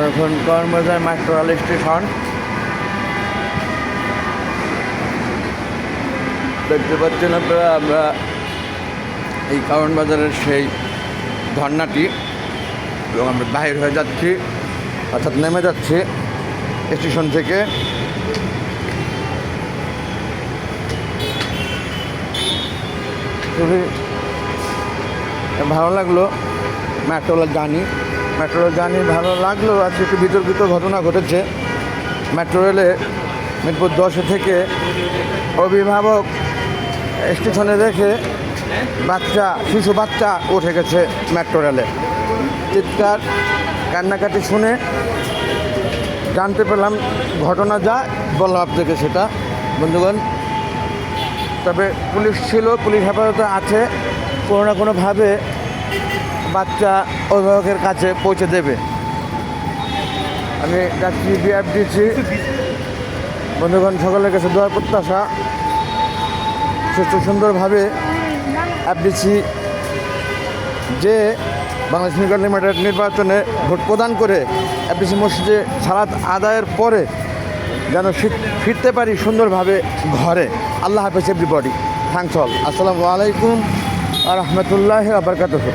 এখন কর্মবাজার metro rail station দেখতে পাচ্ছেন আপনারা। আমরা এই কারণ বাজারের সেই ঝর্ণাটি এবং আমরা বাহির হয়ে যাচ্ছি, অর্থাৎ নেমে যাচ্ছি স্টেশন থেকে। খুবই ভালো লাগলো মেট্রো রেল জার্নি ভালো লাগলো। আজকে একটু বিতর্কিত ঘটনা ঘটেছে। মেট্রো রেলে মিরপুর 10 থেকে অভিভাবক স্টেশনে রেখে শিশু বাচ্চা উঠে গেছে মেট্রো রেলে। চিৎকার কান্নাকাটি শুনে জানতে পেলাম ঘটনা, যা বললাম আপনাকে সেটা বন্ধুগণ। তবে পুলিশ ছিল, পুলিশ হেফাজতে আছে, কোনো না কোনোভাবে বাচ্চা অভিভাবকের কাছে পৌঁছে দেবে। আমি যাচ্ছি বিআরটিসি। বন্ধুগণ, সকলের কাছে দোয়ার প্রত্যাশা সুস্থ সুন্দরভাবে এফডিসি যে বাংলাদেশ নিউজ লিমিটেড নির্বাচনে ভোট প্রদান করে এফডিসি মসজিদে সালাত আদায়ের পরে যেন ফিরতে পারি সুন্দরভাবে ঘরে। আল্লাহ হাফেজ এভরিবডি, থ্যাঙ্কস অল। আসসালামু আলাইকুম ওয়া রাহমাতুল্লাহি ওয়া বারাকাতুহু।